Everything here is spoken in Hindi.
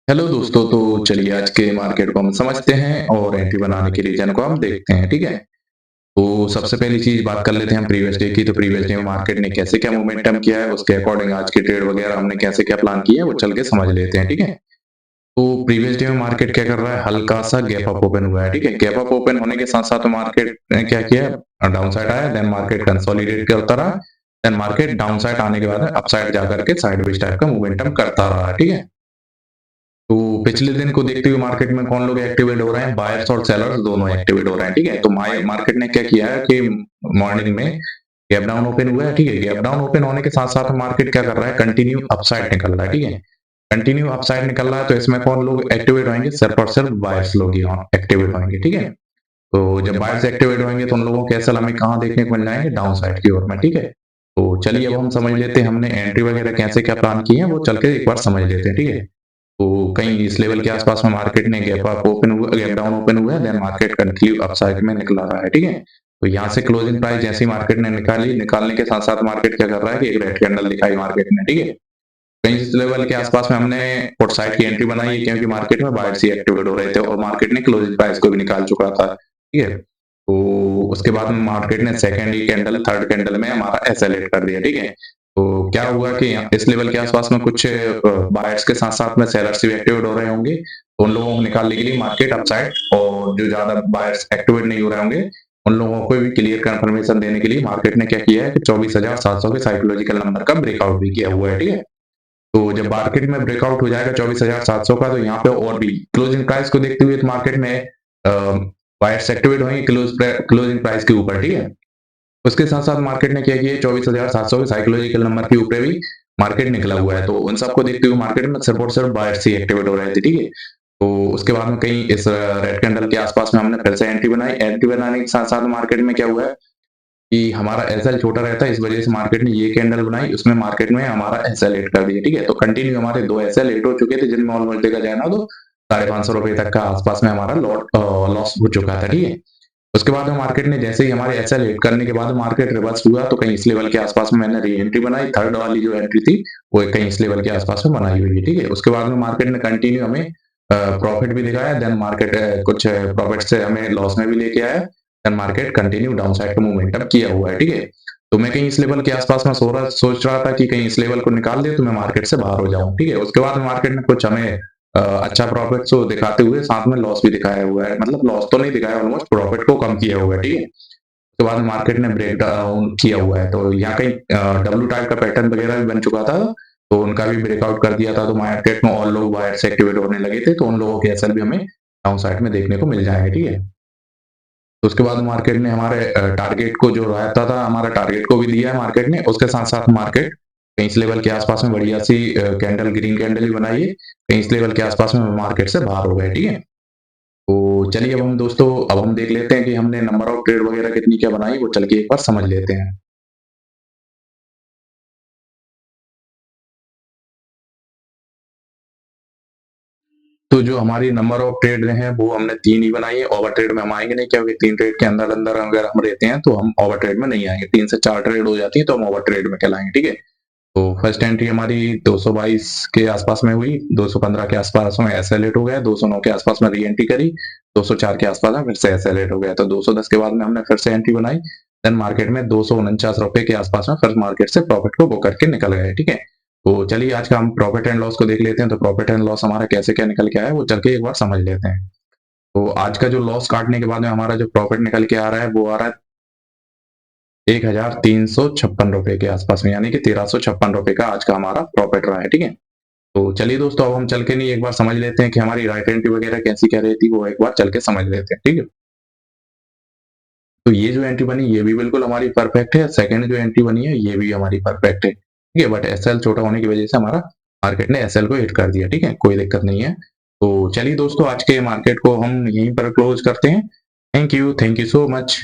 हेलो दोस्तों, तो चलिए आज के मार्केट को हम समझते हैं और एंट्री बनाने के रीजन को हम देखते हैं, ठीक है? तो सबसे पहली चीज़ बात कर लेते हैं हम प्रीवियस डे की, तो प्रीवियस डे में मार्केट ने कैसे क्या मोमेंटम किया है, उसके अकॉर्डिंग आज की ट्रेड वगैरह हमने कैसे क्या प्लान किया है, वो चल के समझ लेते हैं, ठीक है? तो प्रीवियस डे में मार्केट क्या कर रहा है, हल्का-सा गैप अप ओपन हुआ है, ठीक है? गैप अप ओपन होने के साथ-साथ मार्केट ने क्या किया डाउन साइड आया, देन मार्केट कंसोलिडेट करता रहा, देन मार्केट डाउन साइड आने के बाद अप साइड जाकर के साइडवेज टाइप का मोमेंटम करता रहा, ठीक है? तो पिछले दिन को देखते हुए मार्केट में कौन लोग एक्टिवेट हो रहे हैं? बायर्स और सेलर्स दोनों एक्टिवेट हो रहे हैं, ठीक है? तो मार्केट ने क्या किया है कि मॉर्निंग में गैप डाउन ओपन हुआ है, ठीक है? गैप डाउन ओपन होने के साथ-साथ मार्केट क्या कर रहा है? कंटिन्यू अपसाइड निकल रहा है, ठीक है? कंटिन्यू अपसाइड निकल रहा है, तो इसमें कौन लोग एक्टिवेट होंगे? सिर्फ और सिर्फ बायर्स लोग ही एक्टिवेट होंगे, ठीक है? तो जब बायर्स एक्टिवेट होंगे तो उन लोगों के एसएल हमें कहाँ देखने को मिल जाएँगे? डाउन साइड की ओर में, ठीक है? तो चलिए अब हम समझ लेते हैं हमने एंट्री वगैरह कैसे क्या प्लान की है, वो चल के एक बार समझ लेते हैं, ठीक है? तो कहीं इस लेवल के आसपास में मार्केट ने गैप डाउन ओपन हुआ है, देन मार्केट कंटिन्यू अपसाइड में निकला रहा है, ठीक है? तो यहाँ से क्लोजिंग प्राइस जैसे ही मार्केट ने निकाली, निकालने के साथ-साथ मार्केट क्या कर रहा है कि एक रेड कैंडल दिखाई मार्केट ने, ठीक है? कहीं इस लेवल के आसपास में हमने पुट साइड की एंट्री बनाई है क्योंकि मार्केट में बायर्स ही एक्टिवेट हो रहे थे और मार्केट ने क्लोजिंग प्राइस को भी निकाल चुका था, ठीक है? तो उसके बाद में मार्केट ने सेकंड ही कैंडल, थर्ड कैंडल में हमारा एसेलेरेट कर दिया, ठीक है? तो क्या हुआ कि इस लेवल के आसपास में कुछ बायर्स के साथ-साथ में सेलर्स भी एक्टिवेट हो रहे होंगे, तो उन लोगों को निकालने के लिए मार्केट अपसाइड और जो ज़्यादा बायर्स एक्टिवेट नहीं हो रहे होंगे, उन लोगों को भी क्लियर कन्फर्मेशन देने के लिए मार्केट ने क्या किया है कि 24,700 के साइकोलॉजिकल नंबर का ब्रेकआउट भी किया हुआ है, ठीक है? तो जब मार्केट में ब्रेकआउट हो जाएगा 24,700 का, तो यहाँ पे और भी क्लोजिंग प्राइस को देखते हुए मार्केट में बायर्स एक्टिवेट होंगे क्लोजिंग प्राइस के ऊपर, ठीक है? उसके साथ-साथ मार्केट ने क्या किया है 24,700 के साइकोलॉजिकल नंबर के ऊपर भी मार्केट निकला हुआ है। तो उन सबको देखते हुए मार्केट में सिर्फ और सिर्फ बायर्स ही एक्टिवेट हो रहे थे, ठीक है? तो उसके बाद में कहीं इस रेड कैंडल के आसपास में हमने फिर से एंट्री बनाई। एंट्री बनाने के साथ-साथ मार्केट में क्या हुआ है कि हमारा एसएल छोटा रहता है, इस वजह से मार्केट ने ये कैंडल बनाई, उसमें मार्केट में हमारा एसएल हिट कर दिया, ठीक है? तो कंटिन्यू हमारे 2 एसएल हिट हो चुके थे, जिनमें ऑलमोस्ट देखा जाए ना तो ₹550 तक का आसपास में हमारा लॉस हो चुका था, ठीक है? उसके बाद में मार्केट ने जैसे ही हमारे एसएल हिट करने के बाद मार्केट रिवर्स हुआ, तो कहीं इस लेवल के आसपास में मैंने री एंट्री बनाई, थर्ड वाली जो एंट्री थी, वो कहीं इस लेवल के आसपास में बनाई हुई है, ठीक है? उसके बाद में मार्केट ने कंटिन्यू हमें प्रॉफिट भी दिखाया, देन मार्केट कुछ प्रॉफिट से हमें लॉस में भी लेके आया, then market continue downside का मोमेंटम किया हुआ है, ठीक है? तो मैं कहीं इस लेवल के आसपास में सोच रहा था कि कहीं इस लेवल को निकाल दे तो मैं मार्केट से बाहर हो जाऊँ, ठीक है? उसके बाद में मार्केट ने कुछ हमें अच्छा प्रॉफिट तो दिखाते हुए साथ में लॉस भी दिखाया हुआ है, मतलब लॉस तो नहीं दिखाया, ऑलमोस्ट प्रॉफिट को कम किया हुआ है, ठीक है? उसके बाद में मार्केट ने ब्रेक डाउन किया हुआ है, तो यहाँ कहीं डब्ल्यू टाइप का पैटर्न वगैरह भी बन चुका था, तो उनका भी ब्रेकआउट कर दिया था, तो मार्केट में और लोग बाहर से एक्टिवेट होने लगे थे, तो उन लोगों के असर भी हमें डाउन साइड में देखने को मिल जाएँगे, ठीक है? तो उसके बाद मार्केट ने हमारे टारगेट को जो रहता था, हमारा टारगेट को भी दिया है मार्केट ने, उसके साथ-साथ मार्केट कहीं इस लेवल के आसपास में बढ़िया-सी कैंडल ग्रीन कैंडल ही बनाई है, कहीं इस लेवल के आसपास में मार्केट से बाहर हो गए, ठीक है? तो चलिए अब हम देख लेते हैं कि हमने नंबर ऑफ ट्रेड वगैरह कितनी क्या बनाई, वो चल के एक बार समझ लेते हैं। तो जो हमारी नंबर ऑफ ट्रेड हैं, वो हमने 3 ही बनाई है, ओवर ट्रेड में हम आएँगे नहीं क्योंकि 3 ट्रेड के अंदर-अंदर अगर हम रहते हैं, तो हम ओवर ट्रेड में नहीं आएँगे। 3 से 4 ट्रेड हो जाती है, तो हम ओवर ट्रेड में कहलाएँगे, ठीक है? तो फर्स्ट एंट्री हमारी 222 के आसपास में हुई, 215 के आसपास में एसेलेरेट हो गया, 209 के आसपास में री एंट्री करी, 204 के आसपास में फिर से एसेलेरेट हो गया। तो 210 के बाद में हमने फिर से एंट्री बनाई, देन मार्केट में ₹249 के आसपास में फिर मार्केट से प्रॉफिट को बुक करके निकल गए, ठीक है? तो चलिए आज का हम प्रॉफिट एंड लॉस को देख लेते हैं, तो प्रॉफिट एंड लॉस हमारा कैसे क्या निकल के आया है, वो चल के एक बार समझ लेते हैं। तो आज का जो लॉस काटने के बाद में हमारा जो प्रॉफिट निकल के आ रहा है, वो आ रहा है ₹1356 के आसपास में, यानी कि ₹1356 का आज का हमारा प्रॉफिट रहा है, ठीक है? तो चलिए दोस्तों, अब हम चल के नहीं एक बार समझ लेते हैं कि हमारी राइट एंट्री वगैरह कैसी क्या रहती है, वो एक बार चल के समझ लेते हैं, ठीक है? तो ये जो एंट्री बनी, ये भी बिल्कुल हमारी परफेक्ट है, सेकंड जो एंट्री बनी है, ये भी हमारी परफेक्ट है, ठीक है? बट एसएल छोटा होने की वजह से हमारा मार्केट ने एसएल को हिट कर दिया, ठीक है? कोई दिक्कत नहीं है। तो चलिए दोस्तों, आज के मार्केट को हम यहीं पर क्लोज़ करते हैं। Thank you so much.